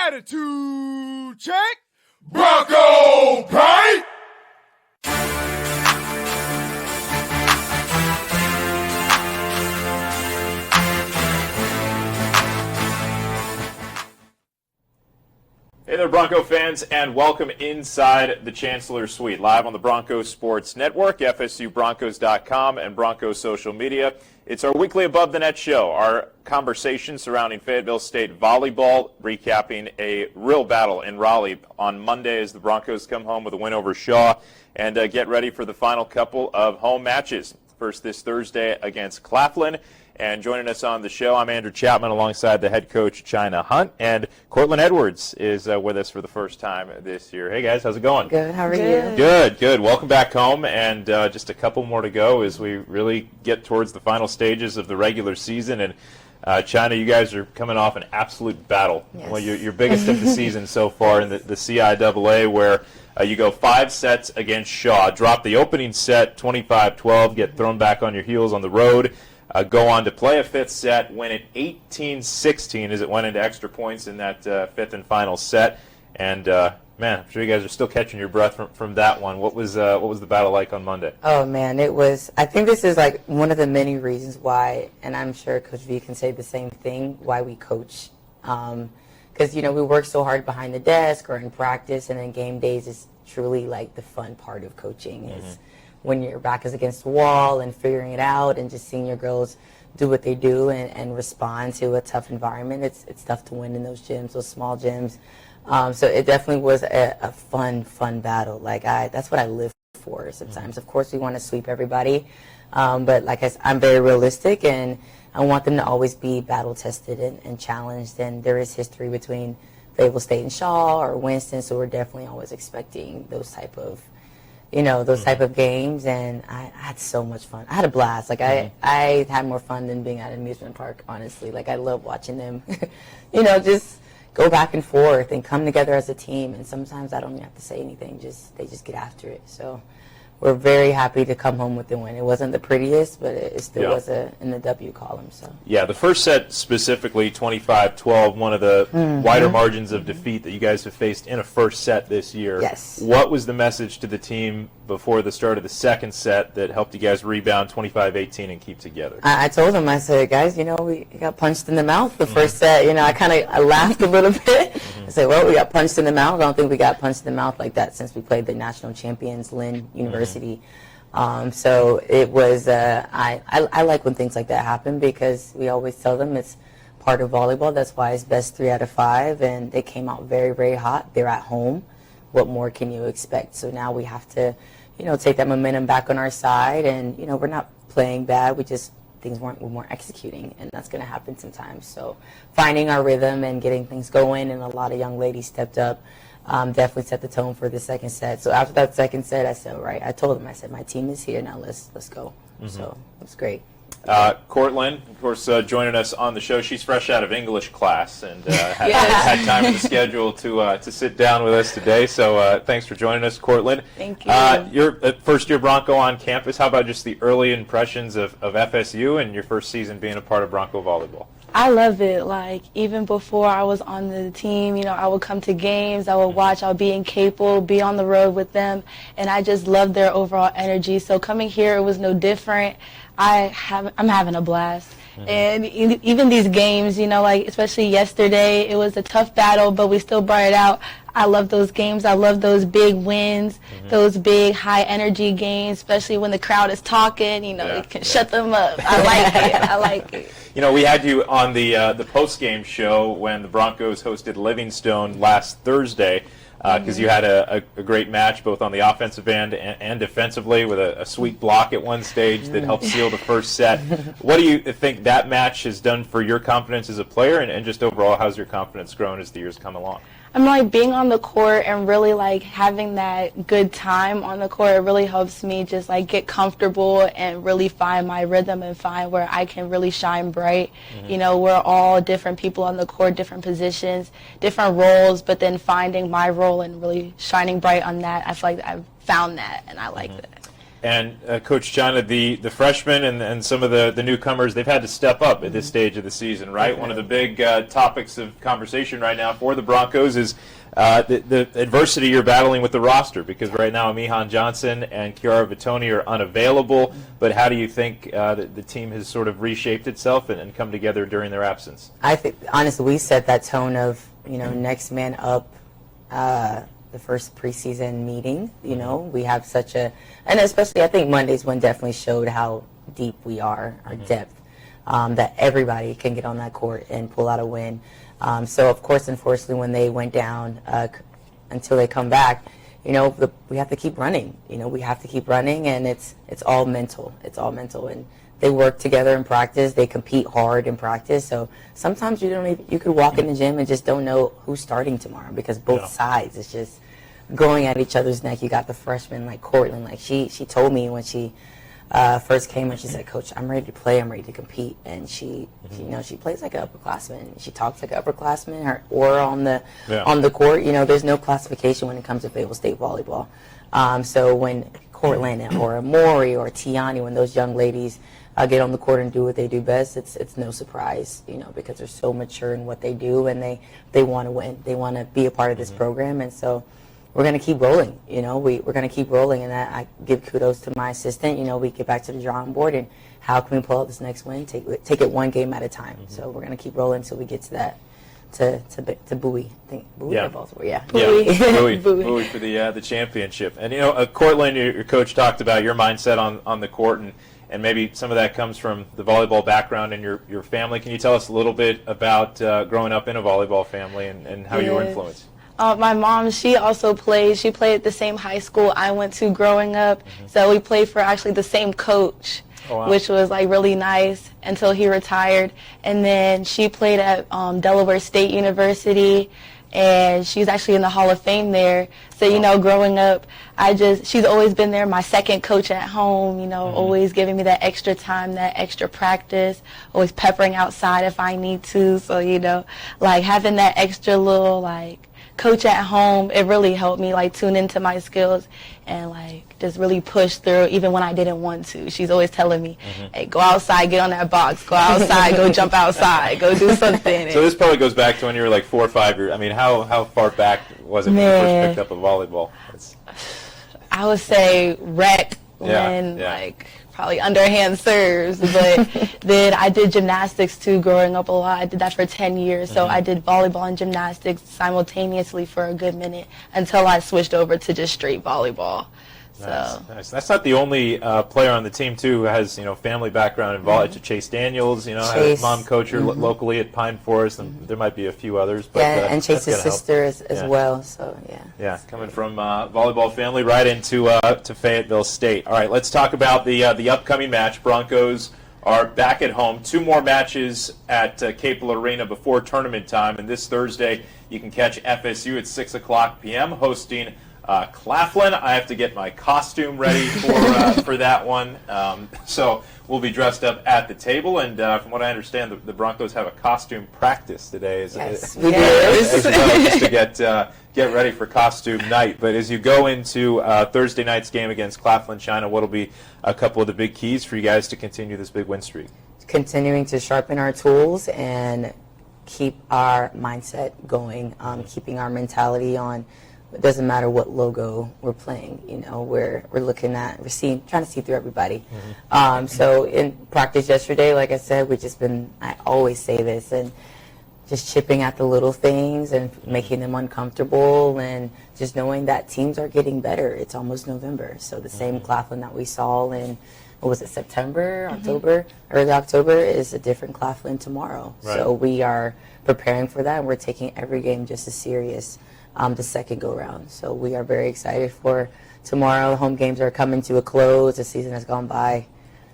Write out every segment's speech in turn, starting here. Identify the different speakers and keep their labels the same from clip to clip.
Speaker 1: Attitude check. Bronco Pike.
Speaker 2: Hey there, Bronco fans, and welcome inside the Chancellor Suite, live on the Broncos Sports Network, FSUBroncos.com, and Broncos social media. It's our weekly Above the Net show, our conversation surrounding Fayetteville State volleyball, recapping a real battle in Raleigh on Monday as the Broncos come home with a win over Shaw and get ready for the final couple of home matches. First this Thursday against Claflin. And joining us on the show, I'm Andrew Chapman alongside the head coach, China Hunt, and Cortland Edwards is with us for the first time this year. Hey, guys, how's it going?
Speaker 3: Good. How are you?
Speaker 2: Good. Welcome back home, and just a couple more to go as we really get towards the final stages of the regular season. And China, you guys are coming off an absolute battle.
Speaker 3: Yes.
Speaker 2: Well, your biggest of the season so far in the CIAA, where you go 5 sets against Shaw, drop the opening set 25-12, get thrown back on your heels on the road. Go on to play a 5th set, win it 18-16 as it went into extra points in that 5th and final set. And, man, I'm sure you guys are still catching your breath from that one. What was the battle like on Monday?
Speaker 3: Oh, man, it was – I think this is, like, one of the many reasons why, and I'm sure Coach V can say the same thing, why we coach. Because, you know, we work so hard behind the desk or in practice, and then game days is truly, like, the fun part of coaching is when your back is against the wall and figuring it out and just seeing your girls do what they do and respond to a tough environment. It's tough to win in those gyms, those small gyms. So it definitely was a fun battle. Like that's what I live for sometimes. Of course, we want to sweep everybody, but like I'm very realistic, and I want them to always be battle tested and challenged. And there is history between Fayetteville State and Shaw or Winston, so we're definitely always expecting those type of games, and I had so much fun. I had a blast. Like I had more fun than being at an amusement park, honestly. Like I love watching them, just go back and forth and come together as a team. And sometimes I don't even have to say anything. They just get after it. So we're very happy to come home with the win. It wasn't the prettiest, but it still was in the W column. So
Speaker 2: yeah, the first set specifically, 25-12, one of the wider margins of defeat that you guys have faced in a first set this year.
Speaker 3: Yes.
Speaker 2: What was the message to the team before the start of the second set that helped you guys rebound 25-18 and keep together?
Speaker 3: I told them, I said, guys, we got punched in the mouth the first set. I laughed a little bit. I said, well, we got punched in the mouth. I don't think we got punched in the mouth like that since we played the national champions, Lynn University. So it was, I like when things like that happen because we always tell them it's part of volleyball. That's why it's best 3 out of 5. And they came out very, very hot. They're at home. What more can you expect? So now we have to, take that momentum back on our side. And, we're not playing bad. Things we're more executing, and that's going to happen sometimes. So finding our rhythm and getting things going, and a lot of young ladies stepped up, definitely set the tone for the second set. So after that second set, I said, all right, I told them, I said, my team is here, now let's go. So it was great.
Speaker 2: Cortland, of course, joining us on the show. She's fresh out of English class and had time in the schedule to sit down with us today. So thanks for joining us, Cortland.
Speaker 3: Thank you.
Speaker 2: You're a first-year Bronco on campus. How about just the early impressions of FSU and your first season being a part of Bronco volleyball?
Speaker 4: I love it. Like, even before I was on the team, I would come to games, I would watch, I would be in Capel, be on the road with them, and I just loved their overall energy. So coming here, it was no different. I'm having a blast. And even these games, especially yesterday, it was a tough battle, but we still brought it out. I love those games. I love those big wins, those big high-energy games, especially when the crowd is talking. It can shut them up. I like it.
Speaker 2: We had you on the post-game show when the Broncos hosted Livingstone last Thursday because you had a great match both on the offensive end and defensively with a sweet block at one stage that helped seal the first set. What do you think that match has done for your confidence as a player, and just overall, how's your confidence grown as the years come along?
Speaker 4: I'm being on the court and really having that good time on the court. It really helps me just get comfortable and really find my rhythm and find where I can really shine bright. We're all different people on the court, different positions, different roles, but then finding my role and really shining bright on that, I feel like I've found that and I like that.
Speaker 2: And Coach China, the freshmen and some of the newcomers, they've had to step up at this stage of the season, right? One of the big topics of conversation right now for the Broncos is the adversity you're battling with the roster, because right now Amihan Johnson and Kiara Vitoni are unavailable. But how do you think the team has sort of reshaped itself and come together during their absence?
Speaker 3: I think, honestly, we set that tone of, next man up the first preseason meeting. We have such and especially I think Monday's one definitely showed how deep we are, our depth, that everybody can get on that court and pull out a win. So, of course, unfortunately, when they went down, until they come back, we have to keep running. We have to keep running, and it's all mental. It's all mental, and they work together in practice. They compete hard in practice. So sometimes you could walk in the gym and just don't know who's starting tomorrow, because both sides, it's just going at each other's neck. You got the freshman like Cortland, like she told me when she first came and she said, "Coach, I'm ready to play. I'm ready to compete." And she plays like an upperclassman. She talks like an upperclassman, or on the court. There's no classification when it comes to Fayetteville State volleyball. So when Cortland or Amori or Tiani, when those young ladies get on the court and do what they do best, it's no surprise, because they're so mature in what they do, and they want to win. They want to be a part of this program, and so we're going to keep rolling. We're going to keep rolling, and I give kudos to my assistant. We get back to the drawing board, and how can we pull out this next win? Take it one game at a time. So we're going to keep rolling until we get to that. To Bowie, I think Bowie or Baltimore,
Speaker 2: Bowie for the championship. And Cortland, your coach, talked about your mindset on the court, and maybe some of that comes from the volleyball background in your family. Can you tell us a little bit about growing up in a volleyball family and how you were influenced?
Speaker 4: My mom, she also played. She played at the same high school I went to growing up. So we played for actually the same coach, which was like really nice until he retired. And then she played at Delaware State University, and she's actually in the Hall of Fame there. So, growing up, she's always been there, my second coach at home, always giving me that extra time, that extra practice, always peppering outside if I need to. So, like having that extra little, coach at home, it really helped me tune into my skills and just really push through even when I didn't want to. She's always telling me, "Hey, go outside, get on that box, go outside, go jump outside, go do something."
Speaker 2: So this probably goes back to when you were 4 or 5 years. I mean, how far back was it when you first picked up a volleyball?
Speaker 4: I would say rec when probably underhand serves, but then I did gymnastics too growing up a lot. I did that for 10 years, so I did volleyball and gymnastics simultaneously for a good minute until I switched over to just straight volleyball.
Speaker 2: Nice. That's not the only player on the team too who has family background involved. Chase Daniels, had his mom coach locally at Pine Forest, and there might be a few others. But,
Speaker 3: and Chase's sister as well. So
Speaker 2: coming from volleyball family right into to Fayetteville State. All right, let's talk about the upcoming match. Broncos are back at home. 2 more matches at Capel Arena before tournament time, and this Thursday you can catch FSU at 6:00 p.m. hosting Claflin. I have to get my costume ready for that one. So we'll be dressed up at the table. And from what I understand, the Broncos have a costume practice today.
Speaker 3: Yes, we do.
Speaker 2: Just to get ready for costume night. But as you go into Thursday night's game against Claflin China, what will be a couple of the big keys for you guys to continue this big win streak?
Speaker 3: Continuing to sharpen our tools and keep our mindset going, keeping our mentality on. It doesn't matter what logo we're playing, we're looking at, trying to see through everybody. So in practice yesterday, like I said, I always say this, and just chipping at the little things and making them uncomfortable, and just knowing that teams are getting better. It's almost November, so the same Claflin that we saw in, what was it, September, October, early October, is a different Claflin tomorrow.
Speaker 2: Right.
Speaker 3: So we are preparing for that, and we're taking every game just as serious the second go-round. So we are very excited for tomorrow. Home games are coming to a close. The season has gone by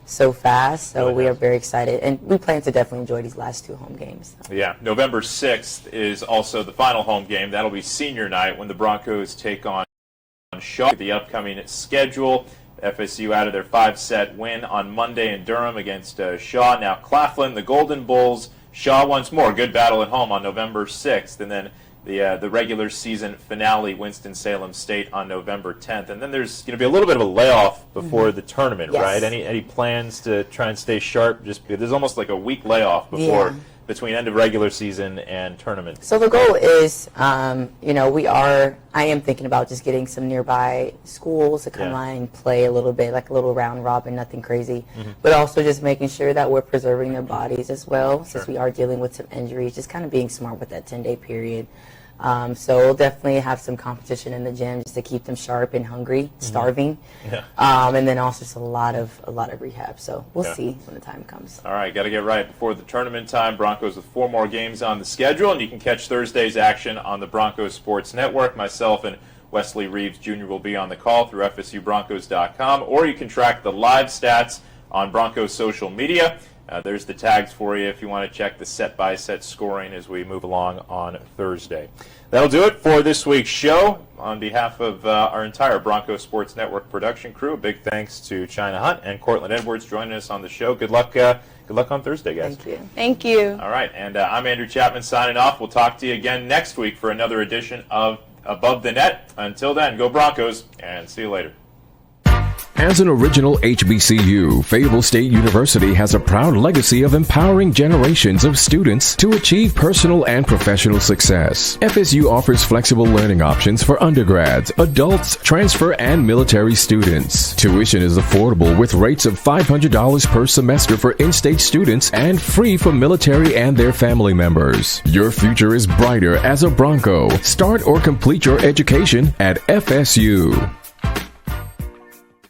Speaker 3: so fast, so we are very excited. And we plan to definitely enjoy these last 2 home games. So.
Speaker 2: Yeah, November 6th is also the final home game. That'll be senior night when the Broncos take on Shaw. The upcoming schedule, FSU out of their 5-set win on Monday in Durham against Shaw. Now Claflin, the Golden Bulls, Shaw once more. Good battle at home on November 6th. And then the regular season finale, Winston-Salem State on November 10th. And then there's going to be a little bit of a layoff before the tournament,
Speaker 3: Yes.
Speaker 2: right? Any plans to try and stay sharp? Just there's almost like a week layoff before between end of regular season and tournament.
Speaker 3: So the goal is, I am thinking about just getting some nearby schools to come on and play a little bit, like a little round robin, nothing crazy, but also just making sure that we're preserving their bodies as well, since we are dealing with some injuries, just kind of being smart with that 10-day period. So we'll definitely have some competition in the gym just to keep them sharp and hungry, starving, and then also just a lot of rehab. So we'll see when the time comes.
Speaker 2: All right, got to get right before the tournament time. Broncos with 4 more games on the schedule, and you can catch Thursday's action on the Broncos Sports Network. Myself and Wesley Reeves Jr. will be on the call through FSUBroncos.com, or you can track the live stats on Broncos social media. There's the tags for you if you want to check the set-by-set scoring as we move along on Thursday. That'll do it for this week's show. On behalf of our entire Broncos Sports Network production crew, a big thanks to China Hunt and Cortland Edwards joining us on the show. Good luck on Thursday, guys.
Speaker 3: Thank you.
Speaker 4: Thank you.
Speaker 2: All right, and I'm Andrew Chapman signing off. We'll talk to you again next week for another edition of Above the Net. Until then, go Broncos, and see you later.
Speaker 5: As an original HBCU, Fayetteville State University has a proud legacy of empowering generations of students to achieve personal and professional success. FSU offers flexible learning options for undergrads, adults, transfer, and military students. Tuition is affordable with rates of $500 per semester for in-state students and free for military and their family members. Your future is brighter as a Bronco. Start or complete your education at FSU.